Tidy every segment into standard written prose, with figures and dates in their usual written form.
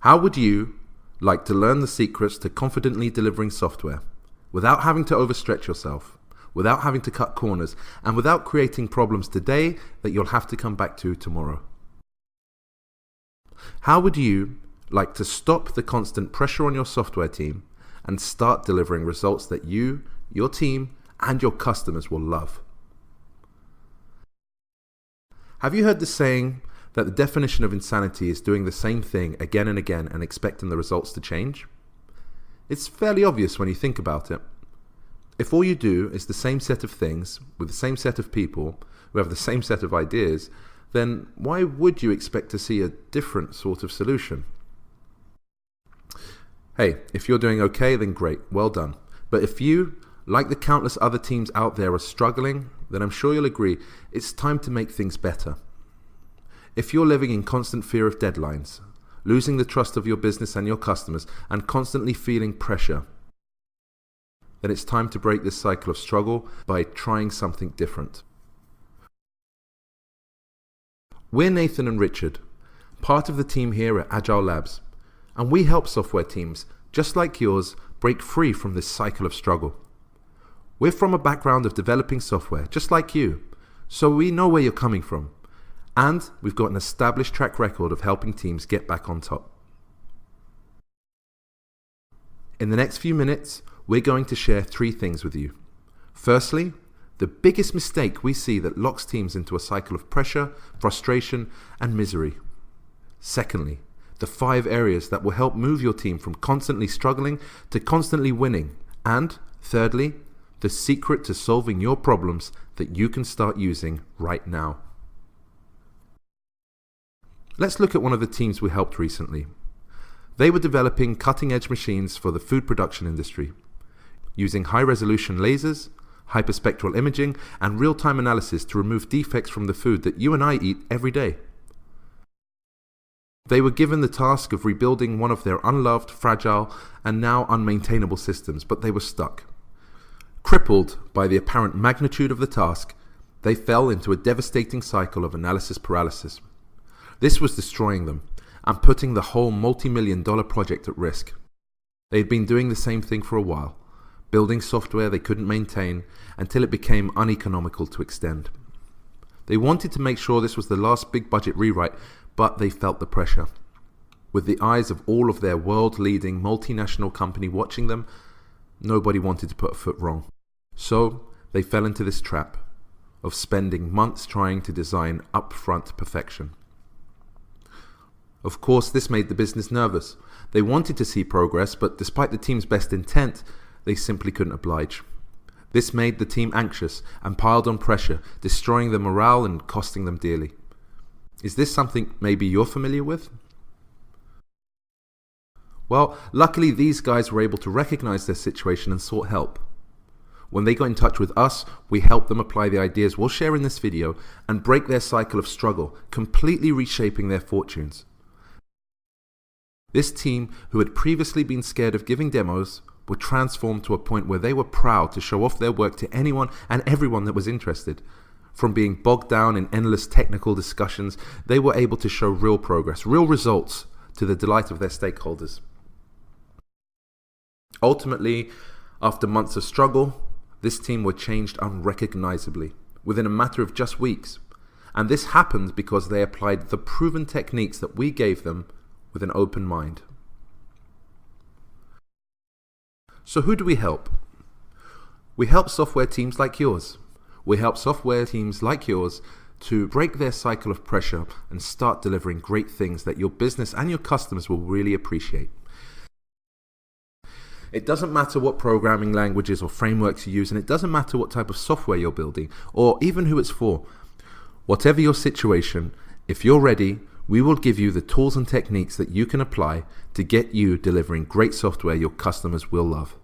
How would you like to learn the secrets to confidently delivering software without having to overstretch yourself, without having to cut corners, and without creating problems today that you'll have to come back to tomorrow? How would you like to stop the constant pressure on your software team and start delivering results that you, your team, and your customers will love? Have you heard the saying that the definition of insanity is doing the same thing again and again and expecting the results to change? It's fairly obvious when you think about it. If all you do is the same set of things with the same set of people who have the same set of ideas, then why would you expect to see a different sort of solution? Hey, if you're doing okay, then great, well done. But if you, like the countless other teams out there, are struggling, then I'm sure you'll agree it's time to make things better. If you're living in constant fear of deadlines, losing the trust of your business and your customers, and constantly feeling pressure, then it's time to break this cycle of struggle by trying something different. We're Nathan and Richard, part of the team here at AgileLabs, and we help software teams, just like yours, break free from this cycle of struggle. We're from a background of developing software, just like you, so we know where you're coming from. And we've got an established track record of helping teams get back on top. In the next few minutes, we're going to share 3 things with you. Firstly, the biggest mistake we see that locks teams into a cycle of pressure, frustration, and misery. Secondly, the 5 areas that will help move your team from constantly struggling to constantly winning. And thirdly, the secret to solving your problems that you can start using right now. Let's look at one of the teams we helped recently. They were developing cutting-edge machines for the food production industry, using high-resolution lasers, hyperspectral imaging, and real-time analysis to remove defects from the food that you and I eat every day. They were given the task of rebuilding one of their unloved, fragile, and now unmaintainable systems, but they were stuck. Crippled by the apparent magnitude of the task, they fell into a devastating cycle of analysis paralysis. This was destroying them and putting the whole multi-million-dollar project at risk. They had been doing the same thing for a while, building software they couldn't maintain until it became uneconomical to extend. They wanted to make sure this was the last big budget rewrite, but they felt the pressure. With the eyes of all of their world-leading multinational company watching them, nobody wanted to put a foot wrong. So they fell into this trap of spending months trying to design upfront perfection. Of course, this made the business nervous. They wanted to see progress, but despite the team's best intent, they simply couldn't oblige. This made the team anxious and piled on pressure, destroying their morale and costing them dearly. Is this something maybe you're familiar with? Well, luckily these guys were able to recognize their situation and sought help. When they got in touch with us, we helped them apply the ideas we'll share in this video and break their cycle of struggle, completely reshaping their fortunes. This team, who had previously been scared of giving demos, were transformed to a point where they were proud to show off their work to anyone and everyone that was interested. From being bogged down in endless technical discussions, they were able to show real progress, real results, to the delight of their stakeholders. Ultimately, after months of struggle, this team were changed unrecognizably within a matter of just weeks. And this happened because they applied the proven techniques that we gave them with an open mind. So who do we help? We help software teams like yours. We help software teams like yours to break their cycle of pressure and start delivering great things that your business and your customers will really appreciate. It doesn't matter what programming languages or frameworks you use, and it doesn't matter what type of software you're building or even who it's for. Whatever your situation, if you're ready, we will give you the tools and techniques that you can apply to get you delivering great software your customers will love.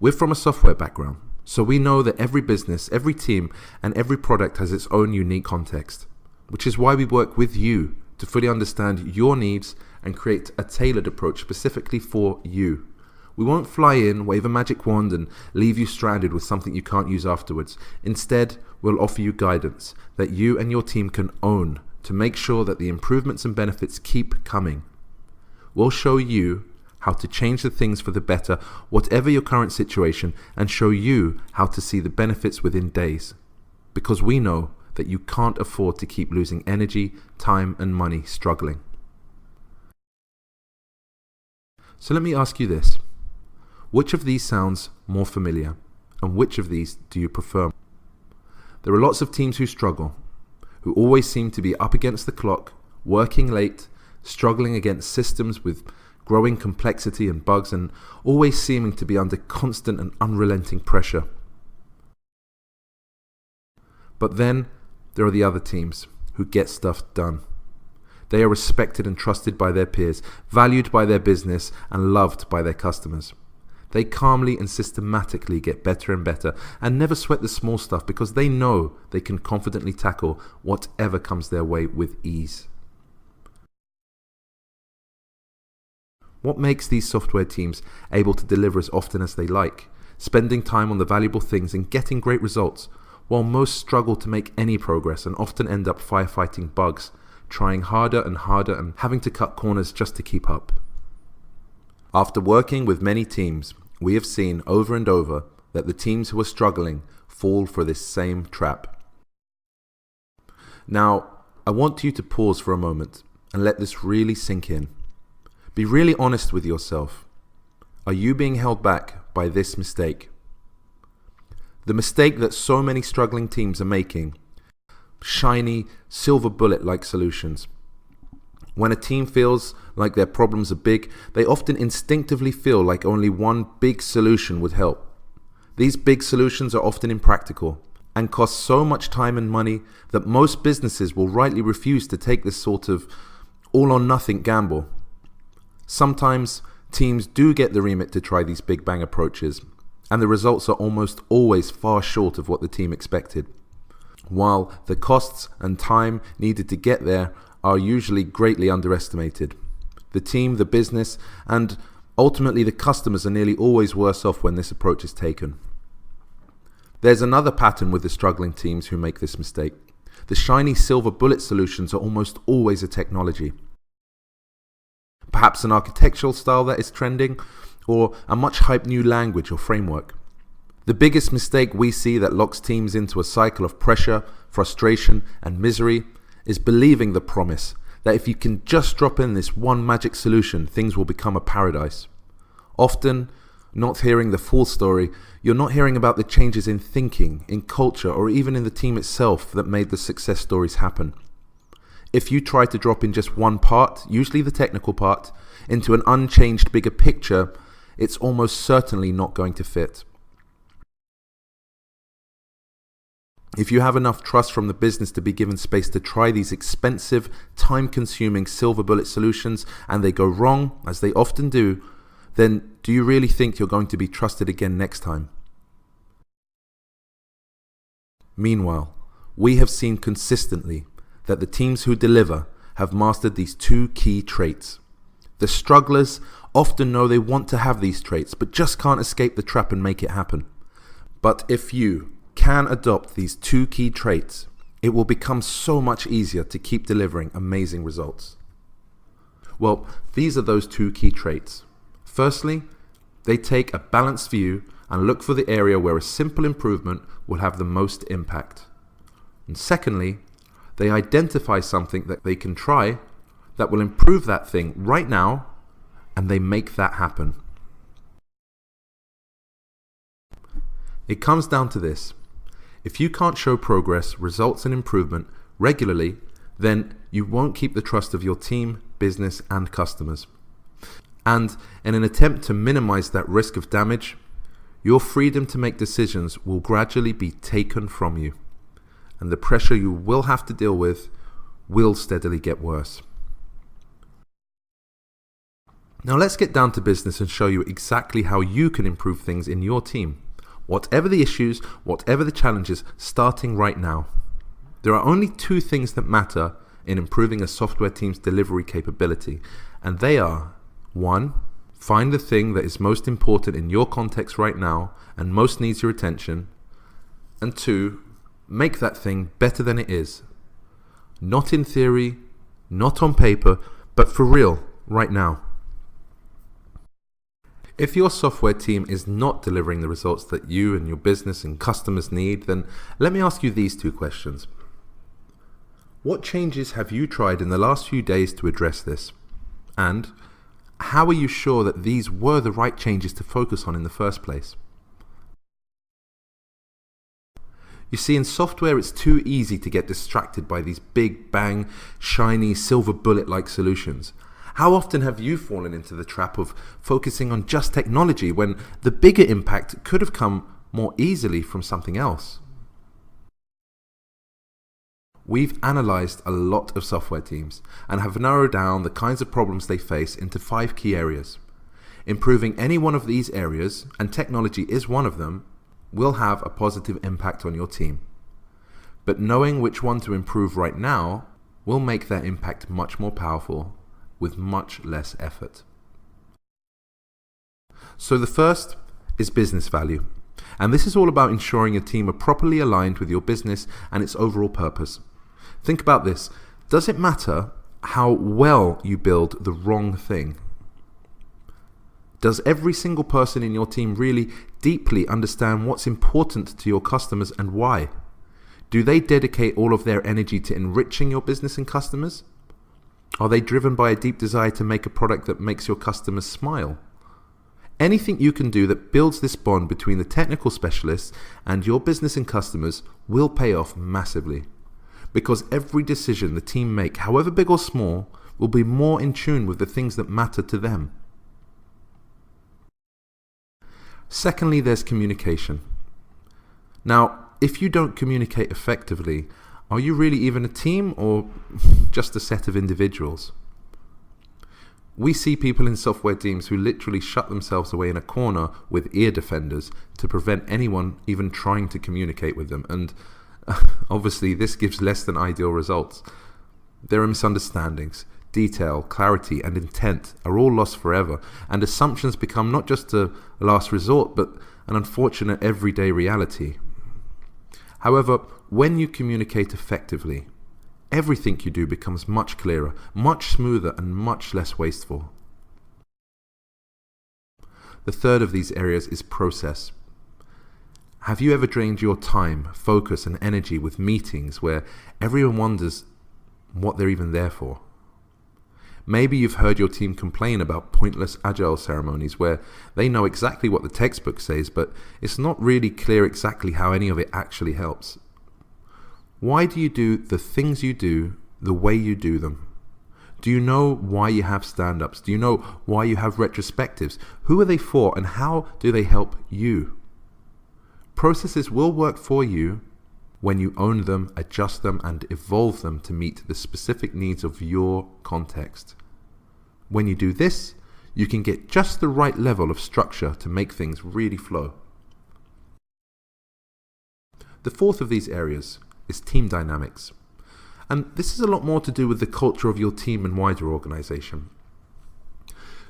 We're from a software background, so we know that every business, every team, and every product has its own unique context, which is why we work with you to fully understand your needs and create a tailored approach specifically for you. We won't fly in, wave a magic wand, and leave you stranded with something you can't use afterwards. Instead, we'll offer you guidance that you and your team can own to make sure that the improvements and benefits keep coming. We'll show you how to change the things for the better, whatever your current situation, and show you how to see the benefits within days. Because we know that you can't afford to keep losing energy, time, and money struggling. So let me ask you this. Which of these sounds more familiar, and which of these do you prefer? There are lots of teams who struggle, who always seem to be up against the clock, working late, struggling against systems with growing complexity and bugs, and always seeming to be under constant and unrelenting pressure. But then there are the other teams who get stuff done. They are respected and trusted by their peers, valued by their business, and loved by their customers. They calmly and systematically get better and better and never sweat the small stuff because they know they can confidently tackle whatever comes their way with ease. What makes these software teams able to deliver as often as they like, spending time on the valuable things and getting great results, while most struggle to make any progress and often end up firefighting bugs, trying harder and harder and having to cut corners just to keep up? After working with many teams, we have seen over and over that the teams who are struggling fall for this same trap. Now, I want you to pause for a moment and let this really sink in. Be really honest with yourself. Are you being held back by this mistake? The mistake that so many struggling teams are making: shiny, silver bullet-like solutions. When a team feels like their problems are big, they often instinctively feel like only one big solution would help. These big solutions are often impractical and cost so much time and money that most businesses will rightly refuse to take this sort of all-or-nothing gamble. Sometimes teams do get the remit to try these big bang approaches, and the results are almost always far short of what the team expected, while the costs and time needed to get there are usually greatly underestimated. The team, the business, and ultimately the customers are nearly always worse off when this approach is taken. There's another pattern with the struggling teams who make this mistake. The shiny silver bullet solutions are almost always a technology. Perhaps an architectural style that is trending, or a much hyped new language or framework. The biggest mistake we see that locks teams into a cycle of pressure, frustration, and misery is believing the promise that if you can just drop in this one magic solution, things will become a paradise. Often, not hearing the full story, you're not hearing about the changes in thinking, in culture, or even in the team itself that made the success stories happen. If you try to drop in just one part, usually the technical part, into an unchanged bigger picture, it's almost certainly not going to fit. If you have enough trust from the business to be given space to try these expensive, time-consuming silver bullet solutions and they go wrong, as they often do, then do you really think you're going to be trusted again next time? Meanwhile, we have seen consistently that the teams who deliver have mastered these two key traits. The strugglers often know they want to have these traits, but just can't escape the trap and make it happen. But if you can adopt these two key traits, it will become so much easier to keep delivering amazing results. Well, these are those two key traits. Firstly, they take a balanced view and look for the area where a simple improvement will have the most impact. And secondly, they identify something that they can try that will improve that thing right now, and they make that happen. It comes down to this. If you can't show progress, results, and improvement regularly, then you won't keep the trust of your team, business, and customers. And in an attempt to minimize that risk of damage, your freedom to make decisions will gradually be taken from you, and the pressure you will have to deal with will steadily get worse. Now let's get down to business and show you exactly how you can improve things in your team. Whatever the issues, whatever the challenges, starting right now. There are only two things that matter in improving a software team's delivery capability, and they are: 1, find the thing that is most important in your context right now and most needs your attention, and 2, make that thing better than it is. Not in theory, not on paper, but for real, right now. If your software team is not delivering the results that you and your business and customers need, then let me ask you these two questions. What changes have you tried in the last few days to address this? And how are you sure that these were the right changes to focus on in the first place? You see, in software, it's too easy to get distracted by these big bang, shiny, silver bullet-like solutions. How often have you fallen into the trap of focusing on just technology when the bigger impact could have come more easily from something else? We've analyzed a lot of software teams and have narrowed down the kinds of problems they face into 5 key areas. Improving any one of these areas, and technology is one of them, will have a positive impact on your team. But knowing which one to improve right now will make that impact much more powerful with much less effort. So the first is business value. And this is all about ensuring your team are properly aligned with your business and its overall purpose. Think about this. Does it matter how well you build the wrong thing? Does every single person in your team really deeply understand what's important to your customers and why? Do they dedicate all of their energy to enriching your business and customers? Are they driven by a deep desire to make a product that makes your customers smile? Anything you can do that builds this bond between the technical specialists and your business and customers will pay off massively. Because every decision the team make, however big or small, will be more in tune with the things that matter to them. Secondly, there's communication. Now, if you don't communicate effectively, are you really even a team or just a set of individuals? We see people in software teams who literally shut themselves away in a corner with ear defenders to prevent anyone even trying to communicate with them. And obviously, this gives less than ideal results. There are misunderstandings. Detail, clarity, and intent are all lost forever, and assumptions become not just a last resort, but an unfortunate everyday reality. However, when you communicate effectively, everything you do becomes much clearer, much smoother, and much less wasteful. The third of these areas is process. Have you ever drained your time, focus, and energy with meetings where everyone wonders what they're even there for? Maybe you've heard your team complain about pointless agile ceremonies where they know exactly what the textbook says, but it's not really clear exactly how any of it actually helps. Why do you do the things you do the way you do them? Do you know why you have stand-ups? Do you know why you have retrospectives? Who are they for and how do they help you? Processes will work for you when you own them, adjust them, and evolve them to meet the specific needs of your context. When you do this, you can get just the right level of structure to make things really flow. The fourth of these areas is team dynamics. And this is a lot more to do with the culture of your team and wider organization.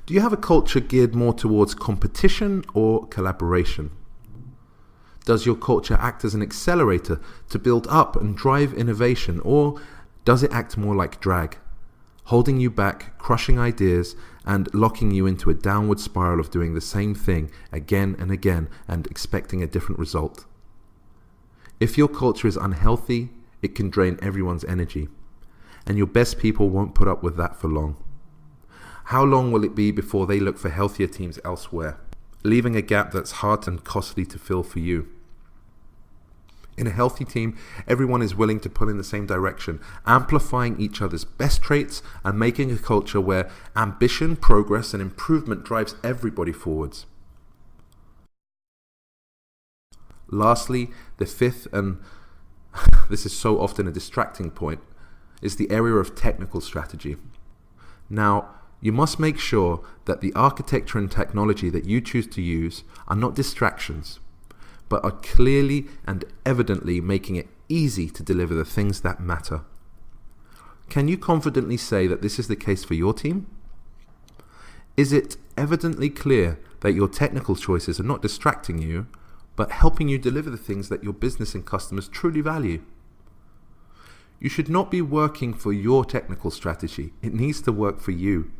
Do you have a culture geared more towards competition or collaboration? Does your culture act as an accelerator to build up and drive innovation, or does it act more like drag, holding you back, crushing ideas, and locking you into a downward spiral of doing the same thing again and again and expecting a different result? If your culture is unhealthy, it can drain everyone's energy, and your best people won't put up with that for long. How long will it be before they look for healthier teams elsewhere, leaving a gap that's hard and costly to fill for you? In a healthy team, everyone is willing to pull in the same direction, amplifying each other's best traits and making a culture where ambition, progress, and improvement drives everybody forwards. Lastly, the fifth, and this is so often a distracting point, is the area of technical strategy. Now, you must make sure that the architecture and technology that you choose to use are not distractions, but are clearly and evidently making it easy to deliver the things that matter. Can you confidently say that this is the case for your team? Is it evidently clear that your technical choices are not distracting you, but helping you deliver the things that your business and customers truly value? You should not be working for your technical strategy. It needs to work for you.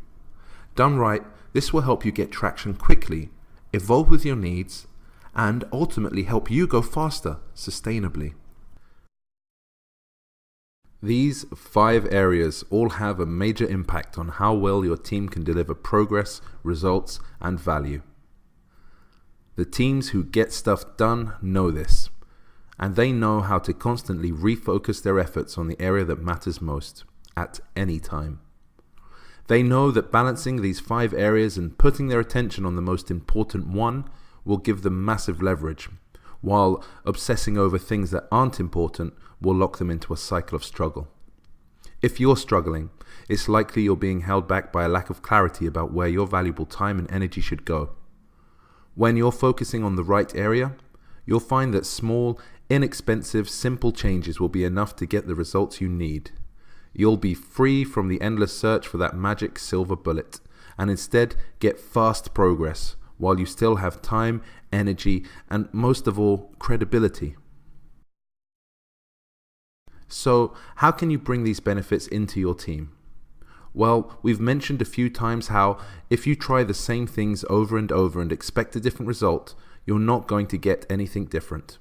Done right, this will help you get traction quickly, evolve with your needs, and ultimately help you go faster, sustainably. These 5 areas all have a major impact on how well your team can deliver progress, results, and value. The teams who get stuff done know this, and they know how to constantly refocus their efforts on the area that matters most, at any time. They know that balancing these 5 areas and putting their attention on the most important one will give them massive leverage, while obsessing over things that aren't important will lock them into a cycle of struggle. If you're struggling, it's likely you're being held back by a lack of clarity about where your valuable time and energy should go. When you're focusing on the right area, you'll find that small, inexpensive, simple changes will be enough to get the results you need. You'll be free from the endless search for that magic silver bullet, and instead get fast progress, while you still have time, energy, and most of all, credibility. So, how can you bring these benefits into your team? Well, we've mentioned a few times how if you try the same things over and over and expect a different result, you're not going to get anything different.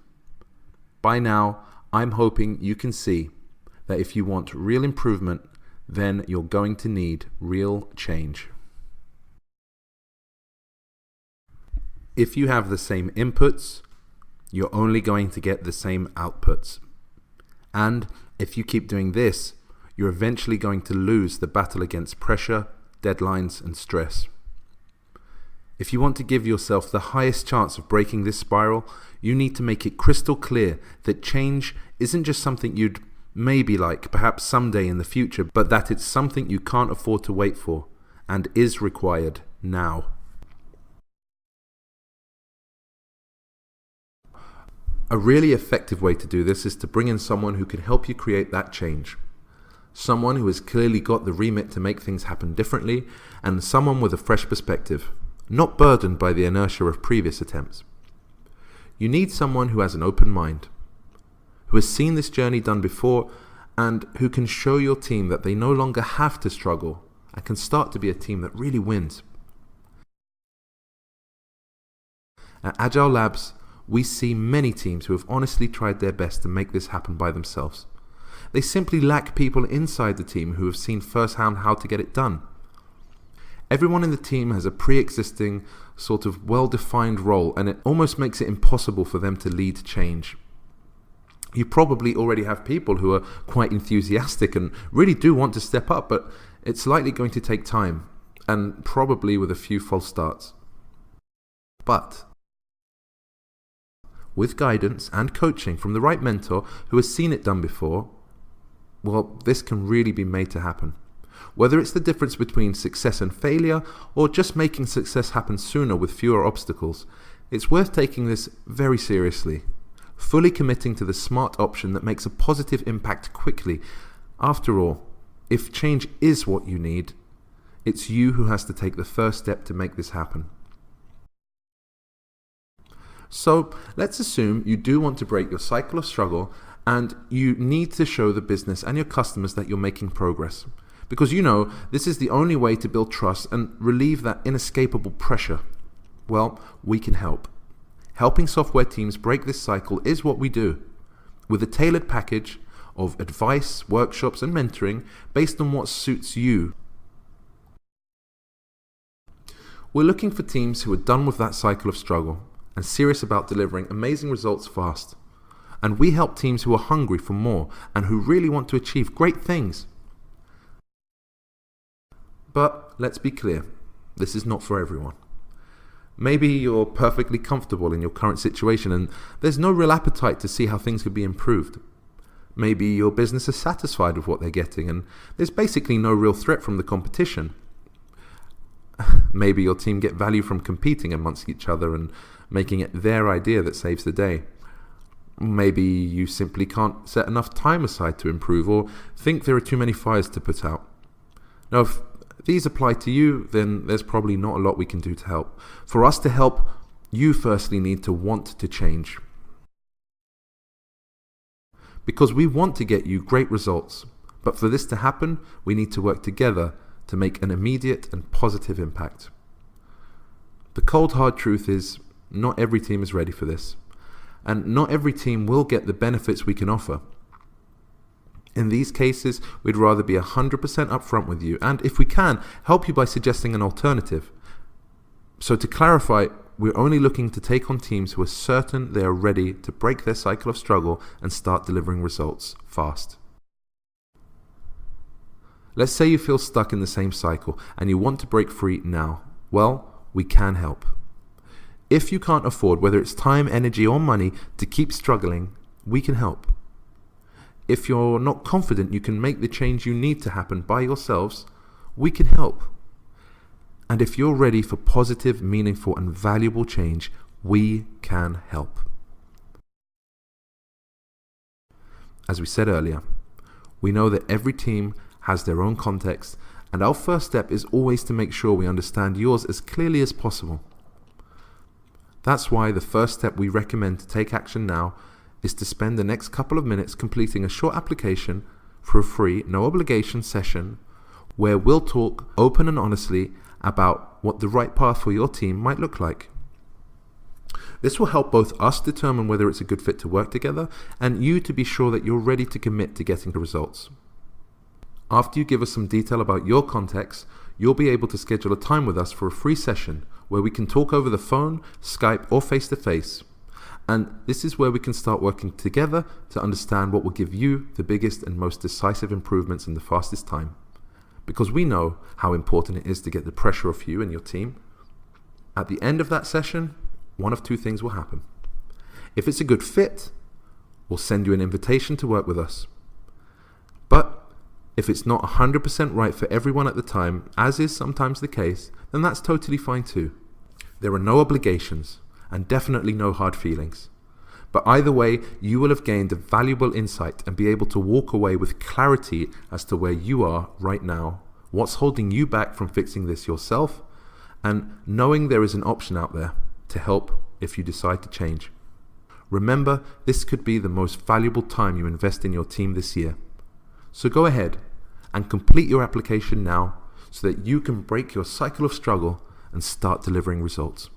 By now, I'm hoping you can see that if you want real improvement, then you're going to need real change. If you have the same inputs, you're only going to get the same outputs. And if you keep doing this, you're eventually going to lose the battle against pressure, deadlines, and stress. If you want to give yourself the highest chance of breaking this spiral, you need to make it crystal clear that change isn't just something you'd maybe like perhaps someday in the future, but that it's something you can't afford to wait for and is required now. A really effective way to do this is to bring in someone who can help you create that change. Someone who has clearly got the remit to make things happen differently, and someone with a fresh perspective, not burdened by the inertia of previous attempts. You need someone who has an open mind, who has seen this journey done before, and who can show your team that they no longer have to struggle and can start to be a team that really wins. At AgileLabs, we see many teams who have honestly tried their best to make this happen by themselves. They simply lack people inside the team who have seen firsthand how to get it done. Everyone in the team has a pre-existing, sort of well-defined role, and it almost makes it impossible for them to lead change. You probably already have people who are quite enthusiastic and really do want to step up, but it's likely going to take time, and probably with a few false starts. But with guidance and coaching from the right mentor who has seen it done before, well, this can really be made to happen. Whether it's the difference between success and failure, or just making success happen sooner with fewer obstacles, it's worth taking this very seriously, fully committing to the smart option that makes a positive impact quickly. After all, if change is what you need, it's you who has to take the first step to make this happen. So let's assume you do want to break your cycle of struggle, and you need to show the business and your customers that you're making progress. Because you know this is the only way to build trust and relieve that inescapable pressure. Well, we can help. Helping software teams break this cycle is what we do, with a tailored package of advice, workshops, and mentoring based on what suits you. We're looking for teams who are done with that cycle of struggle and serious about delivering amazing results fast. And we help teams who are hungry for more and who really want to achieve great things. But let's be clear, this is not for everyone. Maybe you're perfectly comfortable in your current situation and there's no real appetite to see how things could be improved. Maybe your business is satisfied with what they're getting and there's basically no real threat from the competition. Maybe your team get value from competing amongst each other and making it their idea that saves the day. Maybe you simply can't set enough time aside to improve, or think there are too many fires to put out. Now, if these apply to you, then there's probably not a lot we can do to help. For us to help, you firstly need to want to change. because we want to get you great results. But for this to happen, we need to work together to make an immediate and positive impact. The cold hard truth is, not every team is ready for this, and not every team will get the benefits we can offer. In these cases, we'd rather be 100% upfront with you, and if we can, help you by suggesting an alternative. So to clarify, we're only looking to take on teams who are certain they are ready to break their cycle of struggle and start delivering results fast. Let's say you feel stuck in the same cycle and you want to break free now. Well, we can help. If you can't afford, whether it's time, energy, or money, to keep struggling, we can help. If you're not confident you can make the change you need to happen by yourselves, we can help. And if you're ready for positive, meaningful, and valuable change, we can help. As we said earlier, we know that every team has their own context, and our first step is always to make sure we understand yours as clearly as possible. That's why the first step we recommend to take action now is to spend the next couple of minutes completing a short application for a free, no obligation session where we'll talk open and honestly about what the right path for your team might look like. This will help both us determine whether it's a good fit to work together and you to be sure that you're ready to commit to getting the results. After you give us some detail about your context, you'll be able to schedule a time with us for a free session where we can talk over the phone, Skype, or face-to-face. And this is where we can start working together to understand what will give you the biggest and most decisive improvements in the fastest time. Because we know how important it is to get the pressure off you and your team. At the end of that session, one of two things will happen. If it's a good fit, we'll send you an invitation to work with us. But if it's not 100% right for everyone at the time, as is sometimes the case, then that's totally fine too. There are no obligations and definitely no hard feelings. But either way, you will have gained a valuable insight and be able to walk away with clarity as to where you are right now, what's holding you back from fixing this yourself, and knowing there is an option out there to help if you decide to change. Remember, this could be the most valuable time you invest in your team this year. So go ahead and complete your application now so that you can break your cycle of struggle and start delivering results.